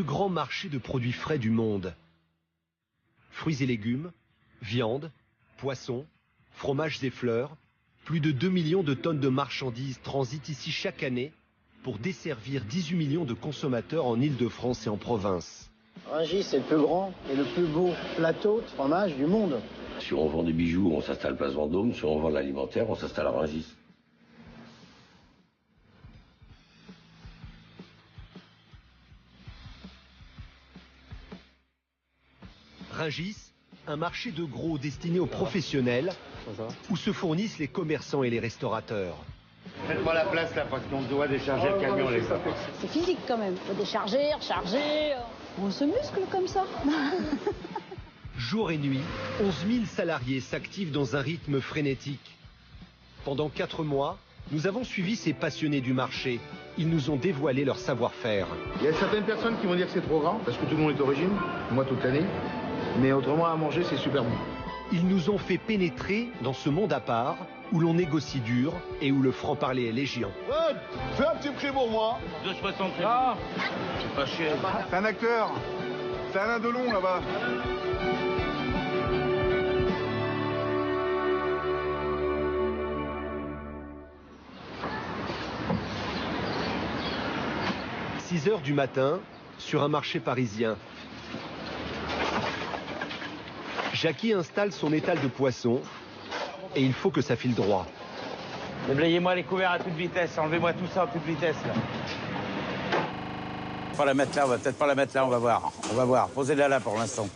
Le grand marché de produits frais du monde. Fruits et légumes, viande, poissons, fromages et fleurs, plus de 2 millions de tonnes de marchandises transitent ici chaque année pour desservir 18 millions de consommateurs en Île-de-France et en province. Rungis, c'est le plus grand et le plus beau plateau de fromage du monde. Si on vend des bijoux, on s'installe place Vendôme. Si on vend de l'alimentaire, on s'installe à Rungis. Rungis, un marché de gros destiné aux professionnels, où se fournissent les commerçants et les restaurateurs. Faites-moi la place là, parce qu'on doit décharger le camion, les gars. C'est physique quand même, faut décharger, recharger. On se muscle comme ça. Jour et nuit, 11 000 salariés s'activent dans un rythme frénétique. Pendant 4 mois, nous avons suivi ces passionnés du marché. Ils nous ont dévoilé leur savoir-faire. Il y a certaines personnes qui vont dire que c'est trop grand, parce que tout le monde est d'origine, moi toute l'année. Mais autrement, à manger, c'est super bon. Ils nous ont fait pénétrer dans ce monde à part, où l'on négocie dur et où le franc-parler est légion. Fais un petit prix pour moi. 2,60. Ah, C'est pas cher. c'est un acteur. C'est Alain Delon là-bas. « 6 heures du matin, sur un marché parisien. Jackie installe son étal de poissons et il faut que ça file droit. Déblayez-moi les couverts à toute vitesse, enlevez-moi tout ça à toute vitesse là. On va pas la mettre là, on va peut-être pas la mettre là, on va voir. On va voir, posez-la là pour l'instant.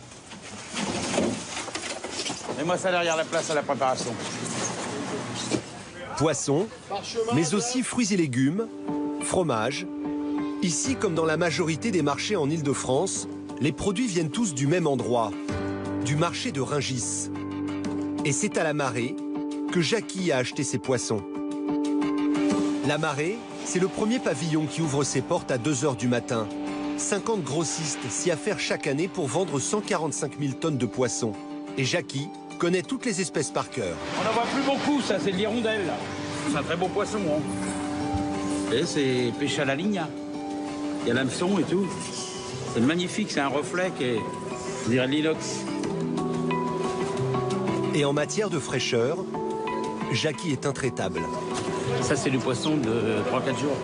Mets-moi ça derrière la place à la préparation. Poissons, mais aussi fruits et légumes, fromage. Ici, comme dans la majorité des marchés en Île-de-France, les produits viennent tous du même endroit, du marché de Rungis. Et c'est à la Marée que Jackie a acheté ses poissons. La Marée, c'est le premier pavillon qui ouvre ses portes à 2 heures du matin. 50 grossistes s'y affairent chaque année pour vendre 145 000 tonnes de poissons. Et Jackie connaît toutes les espèces par cœur. On n'en voit plus beaucoup, ça c'est de l'hirondelle là. C'est un très beau poisson, hein. Et c'est pêché à la ligne. Il y a l'hameçon et tout. C'est magnifique, c'est un reflet qui est, je dirais, de l'inox. Et en matière de fraîcheur, Jackie est intraitable. Ça c'est du poisson de 3-4 jours.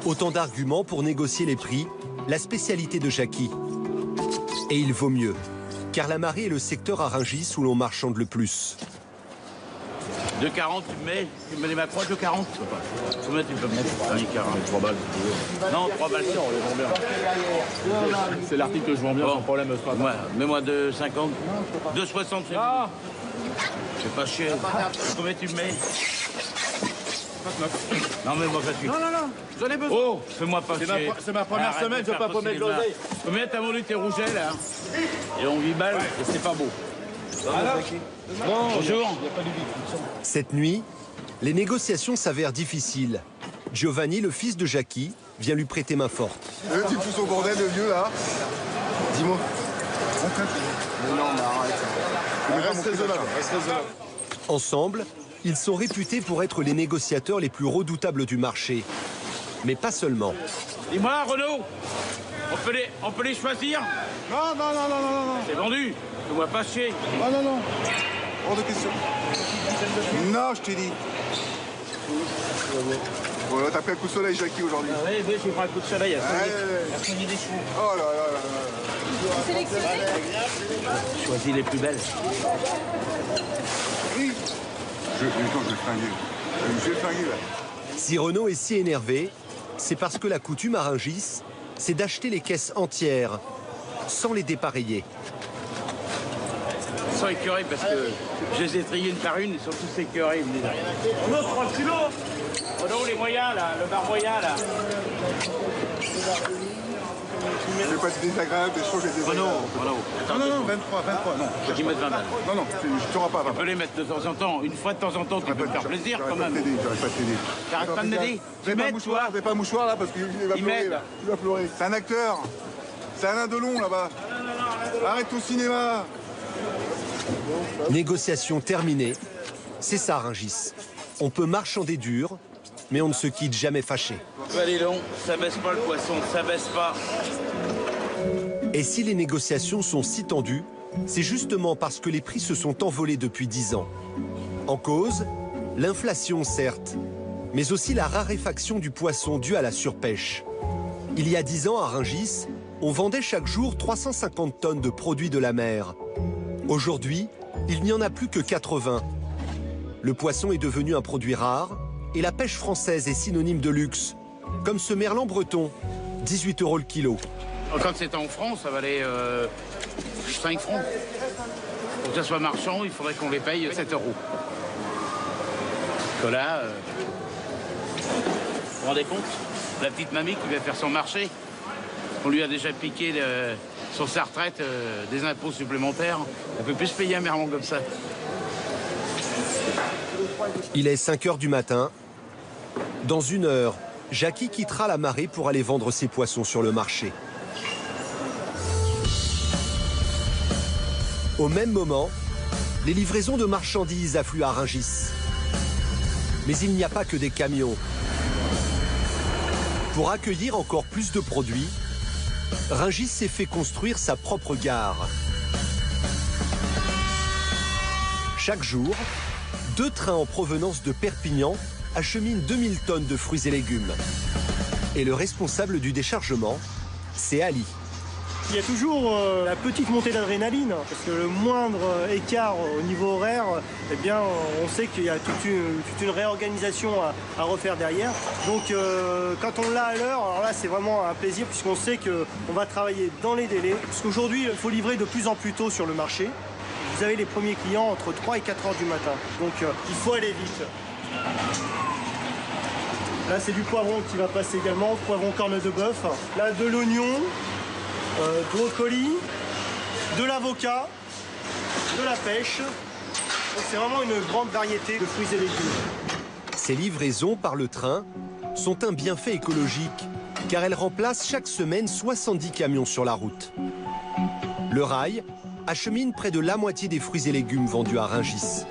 Autant d'arguments pour négocier les prix, la spécialité de Jackie. Et il vaut mieux, car la Marée est le secteur à Rungis où l'on marchande le plus. 2,40, tu me mets ma croix, 2,40. Combien tu peux me mettre 1,40, 3 balles. Non, 3 balles, on les vend bien. C'est l'article que je vends bien, sans problème. Mets-moi 2,50. 2,60, c'est bon. C'est pas cher. Combien tu me mets 29. Non, mais moi, pas Non, j'en ai besoin. Oh, fais-moi pas chier. C'est ma première semaine, je veux pas promettre de l'oseille. Combien t'as vendu tes rougets, là? Et on 8 balles, et c'est pas beau. Bonjour. Cette nuit, les négociations s'avèrent difficiles. Giovanni, le fils de Jackie, vient lui prêter main forte. Tu me pousses au bordel, le vieux, là. Dis-moi. Mais non, mais arrête. Reste raisonnable, reste raisonnable. Ensemble, ils sont réputés pour être les négociateurs les plus redoutables du marché. Mais pas seulement. Dis-moi, Renaud, on peut les choisir? Non. C'est vendu. Fais-moi pas chier. Non. Hors de question. Non, je t'ai dit. Bon, t'as pris un coup de soleil, Jackie, aujourd'hui. Oui, j'ai pris un coup de soleil. Il a soigné des cheveux. Oh là. Choisis les plus belles. Oui. Je vais flinguer. Je vais flinguer, là. Si Renaud est si énervé, c'est parce que la coutume à Rungis, c'est d'acheter les caisses entières, sans les dépareiller. Ils sont écœurés parce que je les ai triés une par une, ils sont tous écœurés. On a 3 kilos. Renaud, les moyens, là, le bar moyen, là. Je vais pas être désagréable, je trouve que c'est désagréable. Renaud. Non, 23, non. Faut qu'ils mettent 20 balles. Non, tu n'auras pas 20 On peut les mettre de temps en temps, une fois de temps en temps, tu peux me faire plaisir quand même. J'arrête pas de t'aider. T'arrêtes pas de m'aider. J'ai pas un mouchoir, j'ai pas un mouchoir là parce qu'il va pleurer. m'aide. Là. Il va pleurer. C'est un acteur. C'est Alain Delon là-bas. Arrête ton cinéma. Négociation terminée. C'est ça, Rungis. On peut marchander dur, mais on ne se quitte jamais fâché. Allez donc, ça baisse pas le poisson, ça baisse pas. Et si les négociations sont si tendues, c'est justement parce que les prix se sont envolés depuis 10 ans. En cause, l'inflation certes, mais aussi la raréfaction du poisson due à la surpêche. Il y a 10 ans à Rungis, on vendait chaque jour 350 tonnes de produits de la mer. Aujourd'hui, il n'y en a plus que 80. Le poisson est devenu un produit rare et la pêche française est synonyme de luxe, comme ce merlan breton, 18 € le kilo. Quand c'était en France, ça valait 5 francs. Pour que ça soit marchand, il faudrait qu'on les paye 7 €. Que là, vous vous rendez compte? La petite mamie qui va faire son marché, on lui a déjà piqué sur sa retraite des impôts supplémentaires. Elle peut plus se payer un merlan comme ça. Il est 5 h du matin. Dans 1 heure, Jackie quittera la marée pour aller vendre ses poissons sur le marché. Au même moment, les livraisons de marchandises affluent à Rungis. Mais il n'y a pas que des camions. Pour accueillir encore plus de produits, Rungis s'est fait construire sa propre gare. Chaque jour, 2 trains en provenance de Perpignan acheminent 2000 tonnes de fruits et légumes. Et le responsable du déchargement, c'est Ali. Il y a toujours la petite montée d'adrénaline, parce que le moindre écart au niveau horaire, eh bien, on sait qu'il y a toute une réorganisation à refaire derrière. Donc quand on l'a à l'heure, alors là c'est vraiment un plaisir, puisqu'on sait qu'on va travailler dans les délais. Parce qu'aujourd'hui, il faut livrer de plus en plus tôt sur le marché. Vous avez les premiers clients entre 3 et 4 heures du matin. Donc il faut aller vite. Là c'est du poivron qui va passer également, poivron corne de bœuf. Là de l'oignon. Brocoli, de l'avocat, de la pêche. C'est vraiment une grande variété de fruits et légumes. Ces livraisons par le train sont un bienfait écologique, car elles remplacent chaque semaine 70 camions sur la route. Le rail achemine près de la moitié des fruits et légumes vendus à Rungis.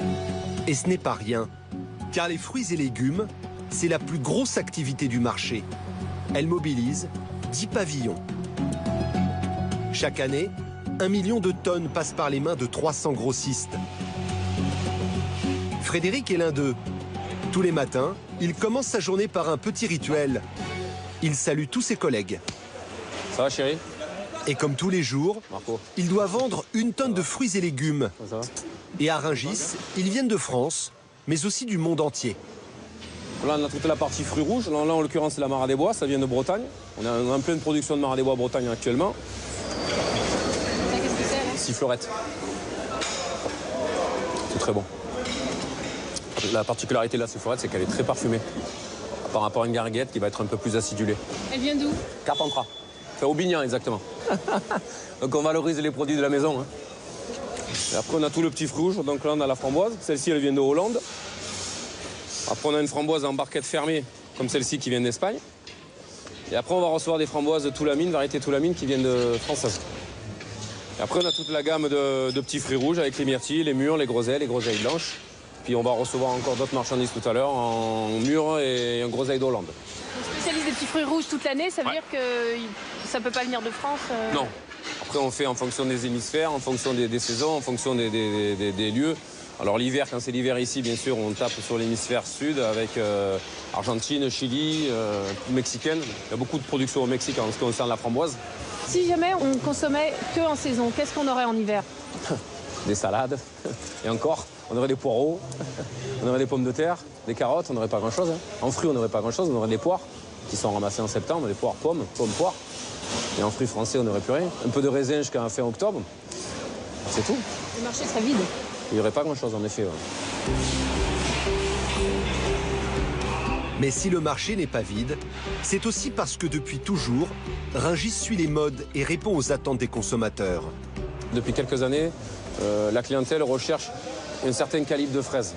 Et ce n'est pas rien, car les fruits et légumes, c'est la plus grosse activité du marché. Elle mobilise 10 pavillons. Chaque année, 1 million de tonnes passent par les mains de 300 grossistes. Frédéric est l'un d'eux. Tous les matins, il commence sa journée par un petit rituel. Il salue tous ses collègues. Ça va, chérie? Et comme tous les jours, Marco, il doit vendre 1 tonne de fruits et légumes. ça va? Et à Rungis, ils viennent de France, mais aussi du monde entier. Là, on a toute la partie fruits rouges. Là, en l'occurrence, c'est la Mara des Bois. Ça vient de Bretagne. On est en pleine production de Mara des Bois à Bretagne actuellement. Qu'est-ce que c'est? Siffleurette. C'est très bon. La particularité de la siffleurette, c'est qu'elle est très parfumée. Par rapport à une gariguette qui va être un peu plus acidulée. Elle vient d'où? Carpentras. Enfin, Aubignan, exactement. Donc on valorise les produits de la maison. Hein. Et après, on a tout le petit fruit rouge. Donc là, on a la framboise. Celle-ci, elle vient de Hollande. Après, on a une framboise en barquette fermée, comme celle-ci qui vient d'Espagne. Et après, on va recevoir des framboises de Toulamine, variété Toulamine, qui viennent de françaises. Et après, on a toute la gamme de petits fruits rouges avec les myrtilles, les mûres, les groseilles blanches. Puis on va recevoir encore d'autres marchandises tout à l'heure en mûres et en groseilles d'Hollande. On spécialise des petits fruits rouges toute l'année, ça veut dire que ça peut pas venir de France Non. Après, on fait en fonction des hémisphères, en fonction des saisons, en fonction des lieux. Alors l'hiver, quand c'est l'hiver ici, bien sûr, on tape sur l'hémisphère sud avec Argentine, Chili, mexicaine. Il y a beaucoup de production au Mexique en ce qui concerne la framboise. Si jamais on consommait que en saison, qu'est-ce qu'on aurait en hiver? Des salades, et encore, on aurait des poireaux, on aurait des pommes de terre, des carottes, on n'aurait pas grand-chose. Hein. En fruits, on n'aurait pas grand-chose, on aurait des poires qui sont ramassées en septembre, des poires pommes, poires. Et en fruits français, on n'aurait plus rien. Un peu de raisin jusqu'à fin octobre, c'est tout. Le marché serait vide. Il n'y aurait pas grand-chose, en effet. Ouais. Mais si le marché n'est pas vide, c'est aussi parce que depuis toujours, Rungis suit les modes et répond aux attentes des consommateurs. Depuis quelques années, la clientèle recherche un certain calibre de fraises.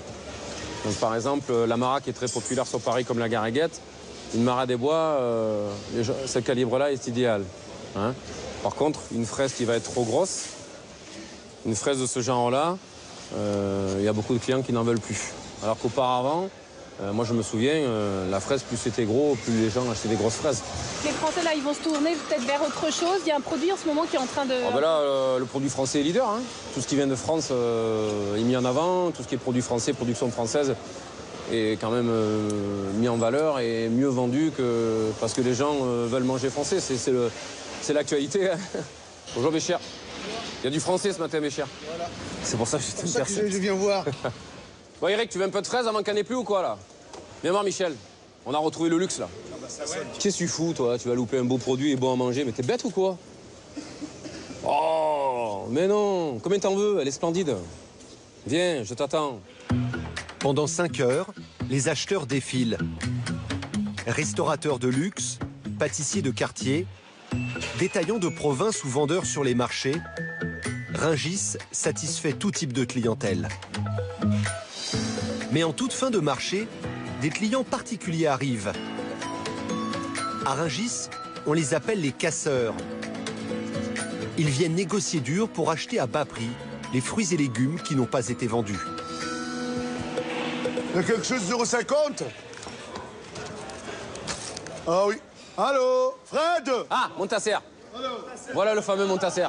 Donc, par exemple, la Mara qui est très populaire sur Paris comme la gariguette, une Mara des Bois, ce calibre-là est idéal. Hein. Par contre, une fraise qui va être trop grosse, une fraise de ce genre-là, il y a beaucoup de clients qui n'en veulent plus. Alors qu'auparavant, Moi, je me souviens, la fraise, plus c'était gros, plus les gens achetaient des grosses fraises. Les Français, là, ils vont se tourner peut-être vers autre chose. Il y a un produit en ce moment qui est en train de... Ah ben là, le produit français est leader. Hein. Tout ce qui vient de France est mis en avant. Tout ce qui est produit français, production française, est quand même mis en valeur et mieux vendu parce que les gens veulent manger français. C'est l'actualité. Hein. Bonjour mes chers. Il y a du français ce matin mes chers. Voilà. C'est pour ça que j'étais intéressé. Je viens voir. Bon Eric, tu veux un peu de fraises avant qu'il n'y en ait plus ou quoi là? Viens voir Michel. On a retrouvé le luxe là. Qu'est-ce que tu fous toi? Tu vas louper un beau produit et bon à manger, mais t'es bête ou quoi? Oh, mais non. Combien t'en veux? Elle est splendide. Viens, je t'attends. Pendant 5 heures, les acheteurs défilent. Restaurateurs de luxe, pâtissiers de quartier, détaillants de province ou vendeurs sur les marchés, Rungis satisfait tout type de clientèle. Mais en toute fin de marché, des clients particuliers arrivent. À Rungis, on les appelle les casseurs. Ils viennent négocier dur pour acheter à bas prix les fruits et légumes qui n'ont pas été vendus. Il y a quelque chose de 0,50 ? Ah oui. Allô, Fred? Ah, Montasser. Voilà le fameux Montasser.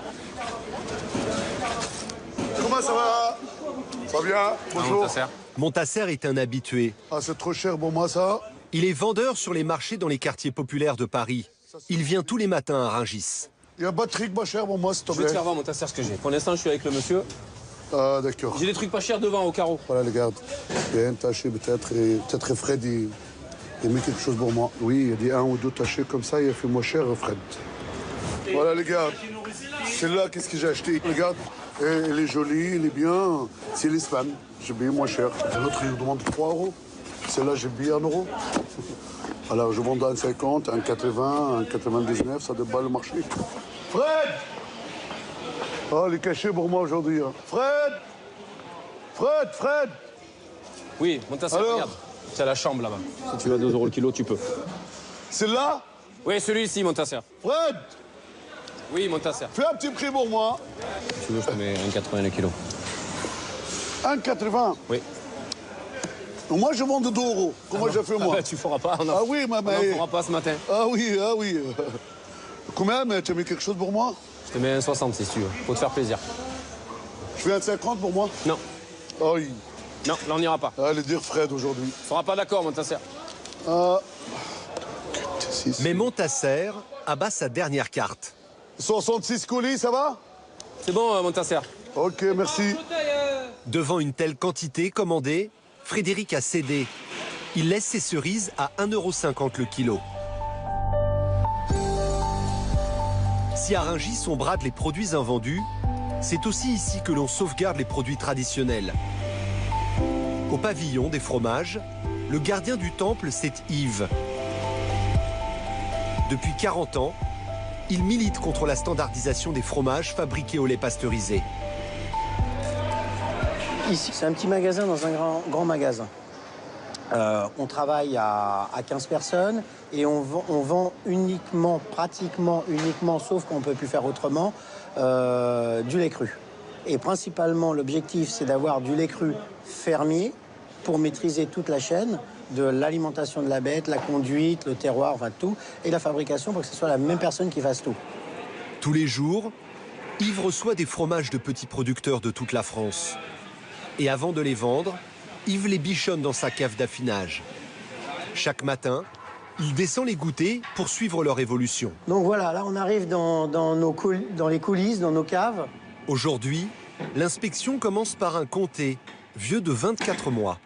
Comment ça va? Ça va bien? Bonjour. Montasser est un habitué. Ah, c'est trop cher pour moi, ça. Il est vendeur sur les marchés dans les quartiers populaires de Paris. Il vient tous les matins à Rungis. Il y a pas de truc pas cher pour moi, s'il te Je plaît. vais te faire voir Montasser ce que j'ai. Pour l'instant, je suis avec le monsieur. Ah, d'accord. J'ai des trucs pas chers devant au carreau. Voilà, regarde. Il y a un taché peut-être, et peut-être Fred, il met quelque chose pour moi. Oui, il y a des 1 ou 2 tachés comme ça, il a fait moins cher, Fred. Voilà, les gars. Celle-là, qu'est-ce que j'ai acheté? Regarde, elle est jolie, elle est bien. C'est l'Espagne. J'ai payé moins cher. L'autre, il demande 3 €. Celle-là, j'ai payé 1 €. Alors, je vends à 1,50, 1,80, 1,99, ça débat le marché. Fred! Oh, les cachets pour moi aujourd'hui. Hein. Fred! Fred! Oui, Montasser, alors, regarde. C'est à la chambre là-bas. Si tu veux à 2 € le kilo, tu peux. Celle-là? Oui, celui-ci, Montasser. Fred! Oui, Montasser. Fais un petit prix pour moi. Si tu veux, je te mets 1,80 le kilo. 1,80? Oui. Moi, je vends de 2 €. Comment j'ai fait, moi? Tu feras pas. Ah oui, mais... On n'en fera pas ce matin. Ah oui. Combien? Mais tu as mis quelque chose pour moi? Je te mets 1,60 si tu veux. Faut te faire plaisir. Je fais 1,50 pour moi? Non. Ah oui. Non, là on n'ira pas. Allez dire Fred aujourd'hui. Tu seras pas d'accord, Montasser. Mais Montasser abat sa dernière carte. 66 colis, ça va? C'est bon, Montasser. Ok, merci. Devant une telle quantité commandée, Frédéric a cédé. Il laisse ses cerises à 1,50 € le kilo. Si à Rungis on brade les produits invendus, c'est aussi ici que l'on sauvegarde les produits traditionnels. Au pavillon des fromages, le gardien du temple, c'est Yves. Depuis 40 ans, il milite contre la standardisation des fromages fabriqués au lait pasteurisé. Ici, c'est un petit magasin dans un grand magasin. On travaille à 15 personnes et on vend uniquement, pratiquement uniquement, sauf qu'on ne peut plus faire autrement, du lait cru. Et principalement, l'objectif, c'est d'avoir du lait cru fermier pour maîtriser toute la chaîne de l'alimentation de la bête, la conduite, le terroir, enfin tout, et la fabrication pour que ce soit la même personne qui fasse tout. Tous les jours, Yves reçoit des fromages de petits producteurs de toute la France. Et avant de les vendre, Yves les bichonne dans sa cave d'affinage. Chaque matin, il descend les goûter pour suivre leur évolution. Donc voilà, là on arrive dans les coulisses, dans nos caves. Aujourd'hui, l'inspection commence par un comté, vieux de 24 mois.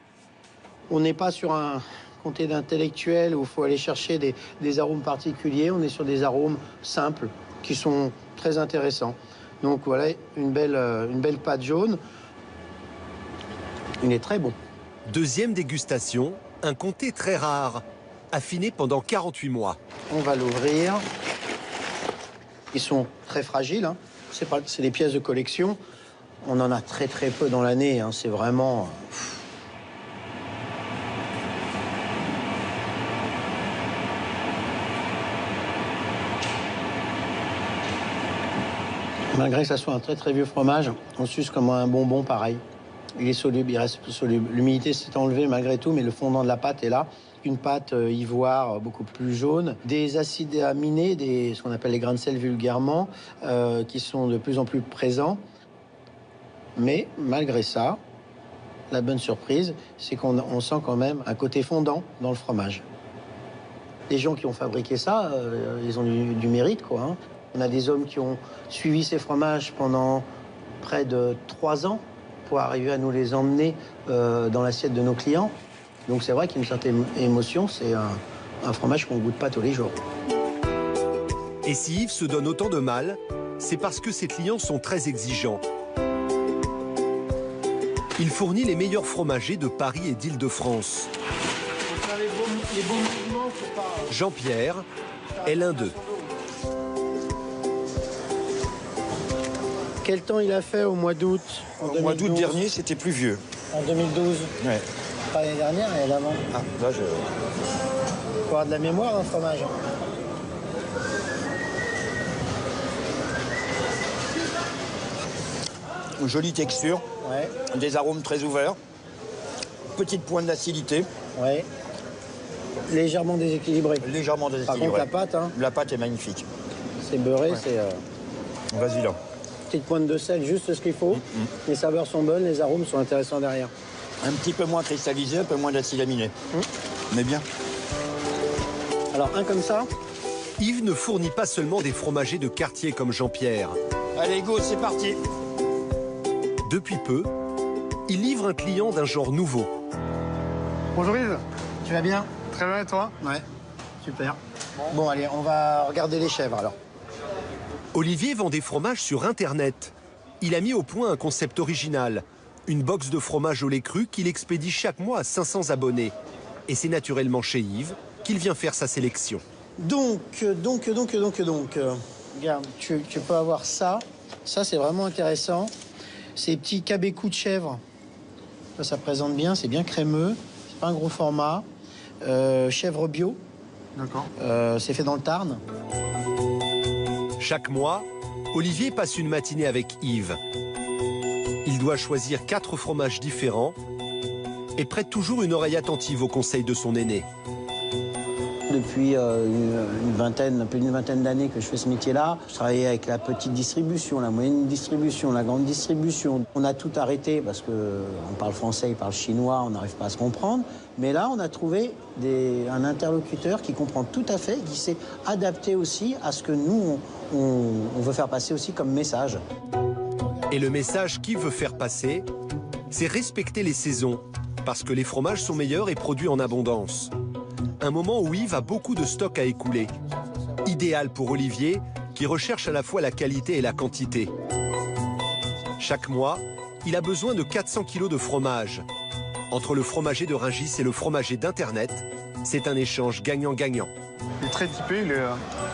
On n'est pas sur un comté d'intellectuels où il faut aller chercher des arômes particuliers. On est sur des arômes simples qui sont très intéressants. Donc voilà, une belle pâte jaune. Il est très bon. Deuxième dégustation, un comté très rare, affiné pendant 48 mois. On va l'ouvrir. Ils sont très fragiles. Hein. C'est des pièces de collection. On en a très peu dans l'année. Hein. C'est vraiment... Malgré que ça soit un très vieux fromage, on suce comme un bonbon pareil. Il est soluble, il reste soluble. L'humidité s'est enlevée malgré tout, mais le fondant de la pâte est là. Une pâte ivoire beaucoup plus jaune, des acides aminés, ce qu'on appelle les grains de sel vulgairement, qui sont de plus en plus présents. Mais malgré ça, la bonne surprise, c'est qu'on sent quand même un côté fondant dans le fromage. Les gens qui ont fabriqué ça, ils ont du mérite, quoi. Hein. On a des hommes qui ont suivi ces fromages pendant près de 3 ans pour arriver à nous les emmener dans l'assiette de nos clients. Donc c'est vrai qu'il y a une certaine émotion, c'est un fromage qu'on ne goûte pas tous les jours. Et si Yves se donne autant de mal, c'est parce que ses clients sont très exigeants. Il fournit les meilleurs fromagers de Paris et d'Île-de-France. Jean-Pierre est l'un d'eux. Quel temps il a fait au mois d'août? Au mois d'août dernier, c'était pluvieux. En 2012? Ouais. Pas l'année dernière, l'année d'avant. Ah, là, je... Faut avoir de la mémoire, un fromage. Une jolie texture, ouais. Des arômes très ouverts, petite pointe d'acidité. Ouais. Légèrement déséquilibré. Légèrement déséquilibré. Par contre, la pâte, hein, la pâte est magnifique. C'est beurré, ouais. c'est... Vas-y, là. Petite pointe de sel, juste ce qu'il faut. Les saveurs sont bonnes, les arômes sont intéressants derrière. Un petit peu moins cristallisé, un peu moins d'acide aminé. Mais bien. Alors, un comme ça. Yves ne fournit pas seulement des fromagers de quartier comme Jean-Pierre. Allez, go, c'est parti. Depuis peu, il livre un client d'un genre nouveau. Bonjour Yves. Tu vas bien? Très bien, et toi? Ouais, super. Bon, allez, on va regarder les chèvres, alors. Olivier vend des fromages sur Internet. Il a mis au point un concept original. Une box de fromage au lait cru qu'il expédie chaque mois à 500 abonnés. Et c'est naturellement chez Yves qu'il vient faire sa sélection. Donc, regarde, tu peux avoir ça. Ça, c'est vraiment intéressant. Ces petits cabécous de chèvre. Ça présente bien, c'est bien crémeux. C'est pas un gros format. Chèvre bio. D'accord. C'est fait dans le Tarn. Chaque mois, Olivier passe une matinée avec Yves. Il doit choisir 4 fromages différents et prête toujours une oreille attentive aux conseils de son aîné. Depuis plus d'une vingtaine d'années que je fais ce métier-là, je travaillais avec la petite distribution, la moyenne distribution, la grande distribution. On a tout arrêté parce qu'on parle français, il parle chinois, on n'arrive pas à se comprendre. Mais là, on a trouvé un interlocuteur qui comprend tout à fait, qui s'est adapté aussi à ce que nous, on veut faire passer aussi comme message. Et le message qu'Yves veut faire passer, c'est respecter les saisons, parce que les fromages sont meilleurs et produits en abondance. Un moment où Yves a beaucoup de stock à écouler. Idéal pour Olivier, qui recherche à la fois la qualité et la quantité. Chaque mois, il a besoin de 400 kilos de fromage. Entre le fromager de Rungis et le fromager d'Internet, c'est un échange gagnant-gagnant. Il est très typé,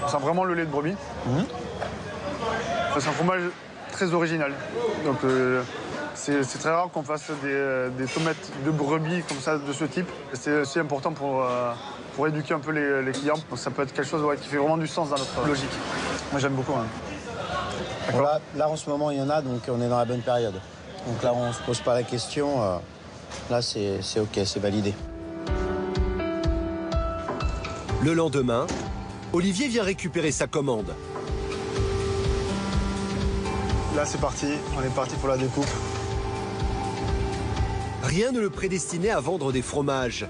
on sent vraiment le lait de brebis. C'est un fromage très original. Donc c'est très rare qu'on fasse des tomates de brebis comme ça, de ce type. C'est aussi important pour éduquer un peu les clients. Donc ça peut être quelque chose qui fait vraiment du sens dans notre logique. Moi j'aime beaucoup. Hein. Bon, là, en ce moment, il y en a, donc on est dans la bonne période. Donc là, on ne se pose pas la question. Là, c'est OK, c'est validé. Le lendemain, Olivier vient récupérer sa commande. Là, c'est parti. On est parti pour la découpe. Rien ne le prédestinait à vendre des fromages.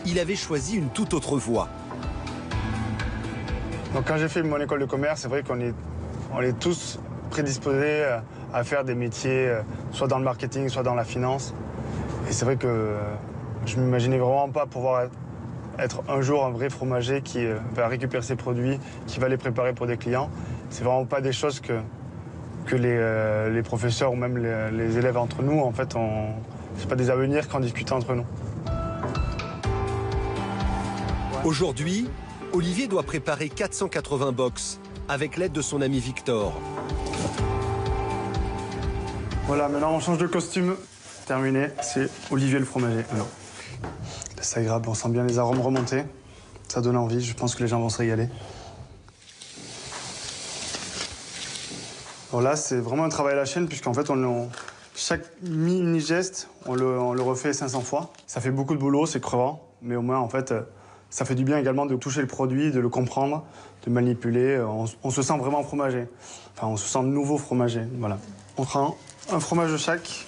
Il avait choisi une toute autre voie. Donc quand j'ai fait mon école de commerce, c'est vrai qu'on est tous prédisposés à faire des métiers, soit dans le marketing, soit dans la finance. Et c'est vrai que je ne m'imaginais vraiment pas pouvoir être un jour un vrai fromager qui va récupérer ses produits, qui va les préparer pour des clients. C'est vraiment pas des choses que les professeurs ou même les élèves entre nous, en fait, c'est pas des avenirs qu'on discute entre nous. Aujourd'hui, Olivier doit préparer 480 box avec l'aide de son ami Victor. Voilà, maintenant on change de costume. Terminé, c'est Olivier le fromager. Alors, c'est agréable, on sent bien les arômes remonter. Ça donne envie, je pense que les gens vont se régaler. Alors là, c'est vraiment un travail à la chaîne, puisqu'en fait, on Chaque mini-geste, on le refait 500 fois. Ça fait beaucoup de boulot, c'est crevant, mais au moins, en fait, ça fait du bien également de toucher le produit, de le comprendre, de manipuler. On se sent vraiment fromager. Enfin, on se sent nouveau fromager, voilà. On prend un fromage de chaque.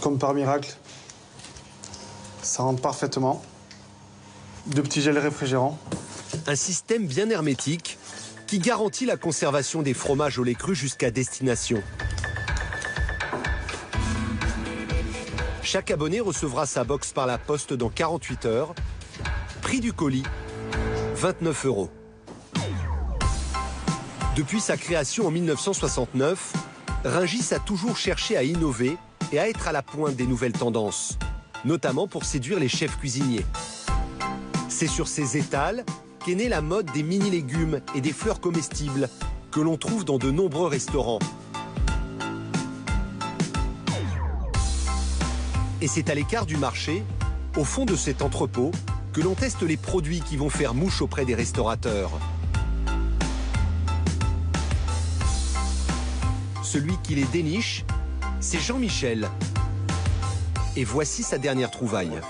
Comme par miracle, ça rentre parfaitement. 2 petits gels réfrigérants. Un système bien hermétique qui garantit la conservation des fromages au lait cru jusqu'à destination. Chaque abonné recevra sa box par la poste dans 48 heures. Prix du colis, 29 €. Depuis sa création en 1969, Rungis a toujours cherché à innover et à être à la pointe des nouvelles tendances, notamment pour séduire les chefs cuisiniers. C'est sur ces étals qu'est née la mode des mini-légumes et des fleurs comestibles que l'on trouve dans de nombreux restaurants. Et c'est à l'écart du marché, au fond de cet entrepôt, que l'on teste les produits qui vont faire mouche auprès des restaurateurs. Celui qui les déniche, c'est Jean-Michel. Et voici sa dernière trouvaille.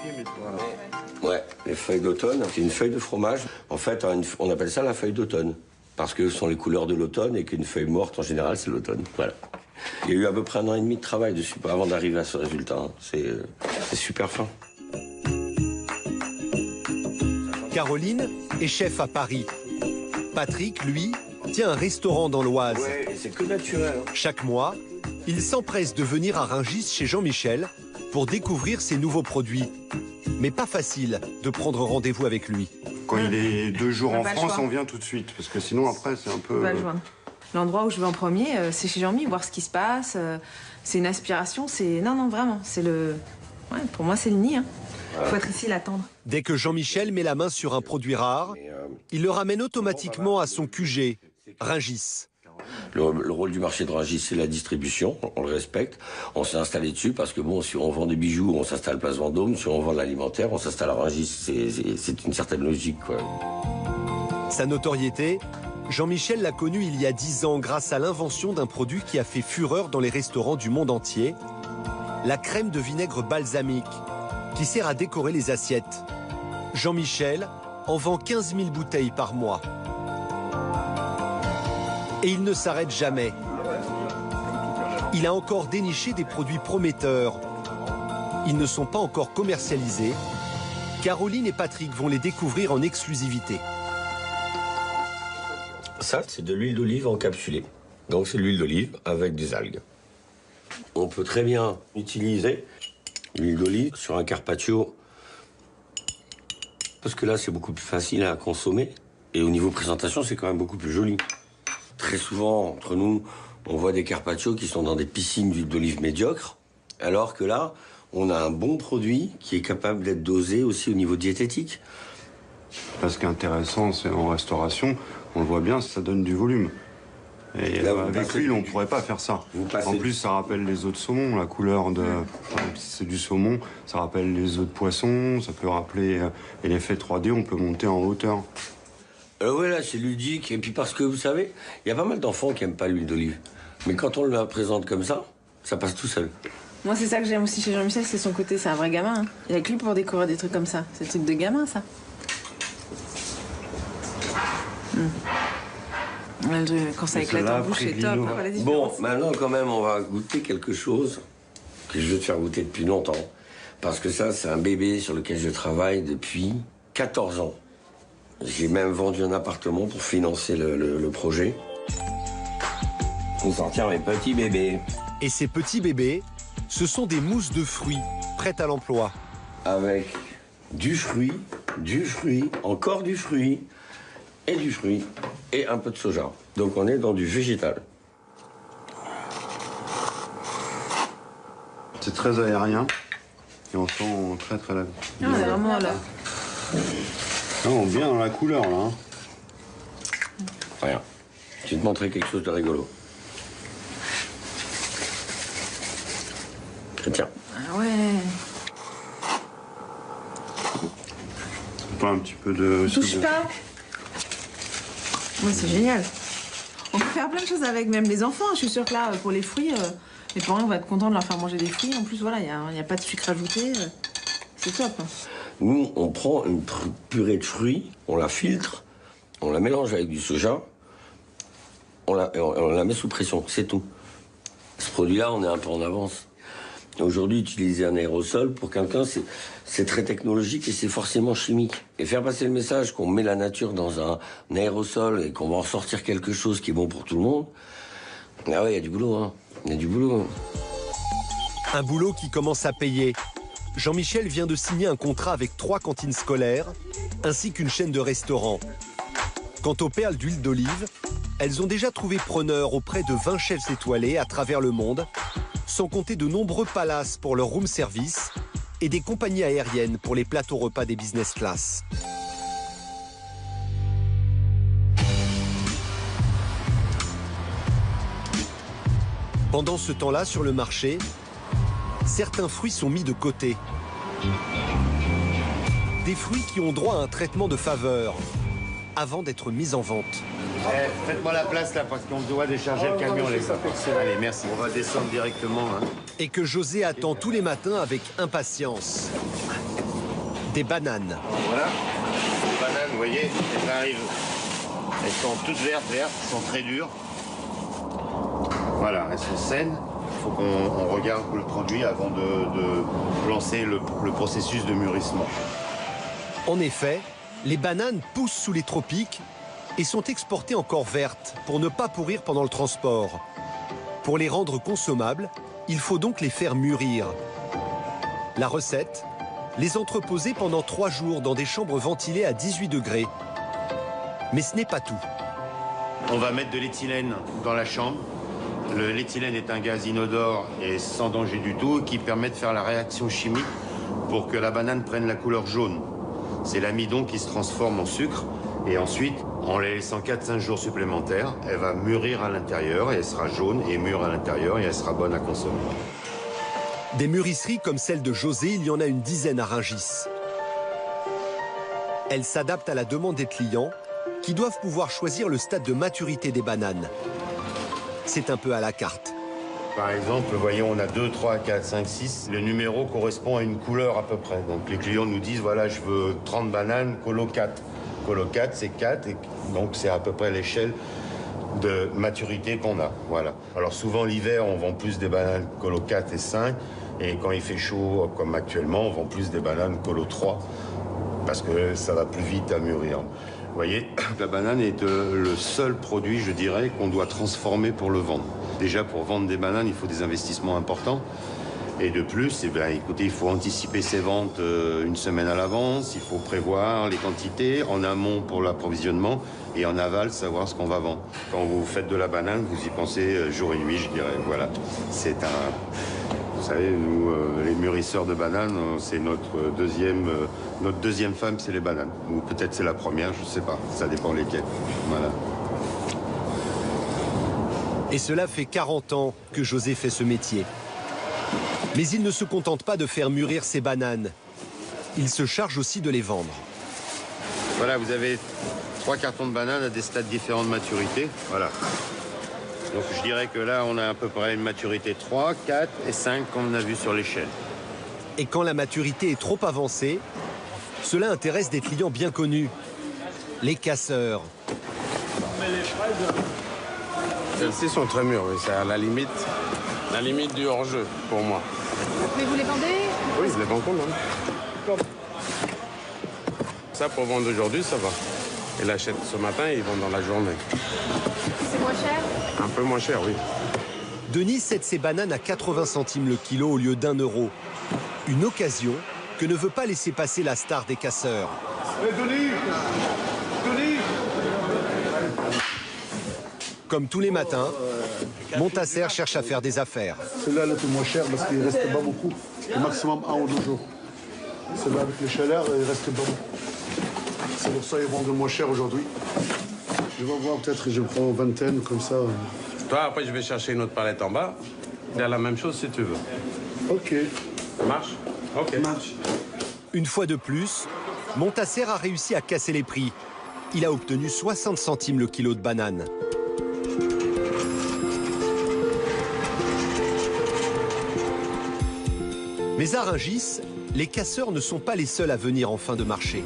Ouais, les feuilles d'automne, c'est une feuille de fromage. En fait, on appelle ça la feuille d'automne. Parce que ce sont les couleurs de l'automne et qu'une feuille morte, en général, c'est l'automne. Voilà. Il y a eu à peu près 1 an et demi de travail dessus avant d'arriver à ce résultat. Hein. C'est super fin. Caroline est chef à Paris. Patrick, lui, tient un restaurant dans l'Oise. Ouais, c'est que naturel. Hein. Chaque mois, il s'empresse de venir à Rungis chez Jean-Michel pour découvrir ses nouveaux produits. Mais pas facile de prendre rendez-vous avec lui. Quand il est 2 jours en France, on vient tout de suite. Parce que sinon, après, c'est un peu... L'endroit où je vais en premier, c'est chez Jean-Mi, voir ce qui se passe. C'est une aspiration, c'est... Non, vraiment, c'est le... Ouais, pour moi, c'est le nid. Hein. Faut être ici, l'attendre. Dès que Jean-Michel met la main sur un produit rare, il le ramène automatiquement à son QG, Rungis. Le rôle du marché de Rungis, c'est la distribution, on le respecte. On s'est installé dessus parce que bon, si on vend des bijoux, on s'installe place Vendôme. Si on vend de l'alimentaire, on s'installe à Rungis. C'est une certaine logique, quoi. Sa notoriété, Jean-Michel l'a connu il y a 10 ans grâce à l'invention d'un produit qui a fait fureur dans les restaurants du monde entier, la crème de vinaigre balsamique, qui sert à décorer les assiettes. Jean-Michel en vend 15 000 bouteilles par mois. Et il ne s'arrête jamais. Il a encore déniché des produits prometteurs. Ils ne sont pas encore commercialisés. Caroline et Patrick vont les découvrir en exclusivité. Ça, c'est de l'huile d'olive encapsulée. Donc c'est de l'huile d'olive avec des algues. On peut très bien utiliser l'huile d'olive sur un carpaccio. Parce que là, c'est beaucoup plus facile à consommer. Et au niveau présentation, c'est quand même beaucoup plus joli. Très souvent, entre nous, on voit des carpaccios qui sont dans des piscines d'huile d'olive médiocre, alors que là, on a un bon produit qui est capable d'être dosé aussi au niveau diététique. Parce qu'intéressant, c'est en restauration, on le voit bien, ça donne du volume. Et là, avec l'huile, on ne pourrait pas faire ça. En plus, ça rappelle les os de saumon, la couleur de... Si c'est du saumon, ça rappelle les os de poisson, ça peut rappeler... Et l'effet 3D, on peut monter en hauteur. Ouais, là, c'est ludique. Et puis parce que, vous savez, il y a pas mal d'enfants qui n'aiment pas l'huile d'olive. Mais quand on la présente comme ça passe tout seul. Moi, c'est ça que j'aime aussi chez Jean-Michel, c'est son côté, c'est un vrai gamin. Hein. Il a que lui pour découvrir des trucs comme ça. C'est des trucs de gamin, ça. Quand ça éclate en bouche, c'est top. Bon, maintenant, quand même, on va goûter quelque chose que je veux te faire goûter depuis longtemps. Parce que ça, c'est un bébé sur lequel je travaille depuis 14 ans. J'ai même vendu un appartement pour financer le projet. Pour sortir mes petits bébés. Et ces petits bébés, ce sont des mousses de fruits prêtes à l'emploi. Avec du fruit, encore du fruit, et du fruit, et un peu de soja. Donc on est dans du végétal. C'est très aérien, et on sent très très la... Ah, on est vraiment là. Ah, on est bien dans la couleur, là. Hein. Rien. Je vais te montrer quelque chose de rigolo. Tiens. Ah ouais. Pas un petit peu de... Touche pas. Ouais, c'est génial. On peut faire plein de choses avec, même les enfants. Je suis sûre que là, pour les fruits, les parents vont être contents de leur faire manger des fruits. En plus, voilà, il n'y a pas de sucre ajouté. C'est top. Nous, on prend une purée de fruits, on la filtre, on la mélange avec du soja, on la met sous pression, c'est tout. Ce produit-là, on est un peu en avance. Aujourd'hui, utiliser un aérosol, pour quelqu'un, c'est très technologique et c'est forcément chimique. Et faire passer le message qu'on met la nature dans un aérosol et qu'on va en sortir quelque chose qui est bon pour tout le monde, ah ouais, il y a du boulot, hein. Il y a du boulot. Un boulot qui commence à payer. Jean-Michel vient de signer un contrat avec 3 cantines scolaires, ainsi qu'une chaîne de restaurants. Quant aux perles d'huile d'olive, elles ont déjà trouvé preneur auprès de 20 chefs étoilés à travers le monde, sans compter de nombreux palaces pour leur room service et des compagnies aériennes pour les plateaux repas des business class. Pendant ce temps-là, sur le marché, certains fruits sont mis de côté. Des fruits qui ont droit à un traitement de faveur avant d'être mis en vente. Faites-moi la place là parce qu'on doit décharger le camion les gars. Allez, merci. On va descendre directement. Hein. Et que José attend tous les matins avec impatience. Des bananes. Voilà. Les bananes, vous voyez, elles arrivent. Elles sont toutes vertes, elles sont très dures. Voilà, elles sont saines. Il faut qu'on regarde le produit avant de lancer le processus de mûrissement. En effet, les bananes poussent sous les tropiques et sont exportées encore vertes pour ne pas pourrir pendant le transport. Pour les rendre consommables, il faut donc les faire mûrir. La recette, les entreposer pendant 3 jours dans des chambres ventilées à 18 degrés. Mais ce n'est pas tout. On va mettre de l'éthylène dans la chambre. L'éthylène est un gaz inodore et sans danger du tout qui permet de faire la réaction chimique pour que la banane prenne la couleur jaune. C'est l'amidon qui se transforme en sucre et ensuite, en la laissant 4-5 jours supplémentaires, elle va mûrir à l'intérieur et elle sera jaune et mûre à l'intérieur et elle sera bonne à consommer. Des mûrisseries comme celle de José, il y en a une dizaine à Rungis. Elles s'adaptent à la demande des clients qui doivent pouvoir choisir le stade de maturité des bananes. C'est un peu à la carte. Par exemple, voyez, on a 2, 3, 4, 5, 6. Le numéro correspond à une couleur à peu près. Donc les clients nous disent, voilà, je veux 30 bananes, colo 4. Colo 4, c'est 4, et donc c'est à peu près l'échelle de maturité qu'on a. Voilà. Alors souvent, l'hiver, on vend plus des bananes colo 4 et 5. Et quand il fait chaud, comme actuellement, on vend plus des bananes colo 3. Parce que ça va plus vite à mûrir. Vous voyez, la banane est le seul produit, je dirais, qu'on doit transformer pour le vendre. Déjà, pour vendre des bananes, il faut des investissements importants. Et de plus, eh bien, écoutez, il faut anticiper ses ventes une semaine à l'avance. Il faut prévoir les quantités en amont pour l'approvisionnement et en aval, savoir ce qu'on va vendre. Quand vous faites de la banane, vous y pensez jour et nuit, je dirais. Voilà, c'est un... Vous savez, nous, les mûrisseurs de bananes, c'est notre deuxième femme, c'est les bananes. Ou peut-être c'est la première, je ne sais pas. Ça dépend lesquelles. Voilà. Et cela fait 40 ans que José fait ce métier. Mais il ne se contente pas de faire mûrir ses bananes. Il se charge aussi de les vendre. Voilà, vous avez 3 cartons de bananes à des stades différents de maturité. Voilà. Donc je dirais que là, on a à peu près une maturité 3, 4 et 5 qu'on a vu sur l'échelle. Et quand la maturité est trop avancée, cela intéresse des clients bien connus, les casseurs. Celles-ci sont très mûres, c'est à la limite du hors-jeu pour moi. Mais vous les vendez? Oui, je les vends quand même. Ça, pour vendre aujourd'hui, ça va. Ils l'achètent ce matin et ils vendent dans la journée. C'est moins cher? Un peu moins cher, oui. Denis cède ses bananes à 80 centimes le kilo au lieu d'1 euro. Une occasion que ne veut pas laisser passer la star des casseurs. Hey, Denis! Comme tous les matins, Montasser cherche à faire des affaires. Celle-là, elle était moins chère parce qu'il ne restait pas beaucoup. Au maximum 1 ou 2 jours. Celle-là, avec les chaleurs, il ne restait pas beaucoup. C'est pour ça qu'ils vendent moins cher aujourd'hui. Je vais voir, peut-être que je prends une vingtaine, comme ça. Toi, après, je vais chercher une autre palette en bas. Il y a la même chose si tu veux. OK. Ça marche? OK. Marche. Une fois de plus, Montasser a réussi à casser les prix. Il a obtenu 60 centimes le kilo de bananes. Mais à Rungis, les casseurs ne sont pas les seuls à venir en fin de marché.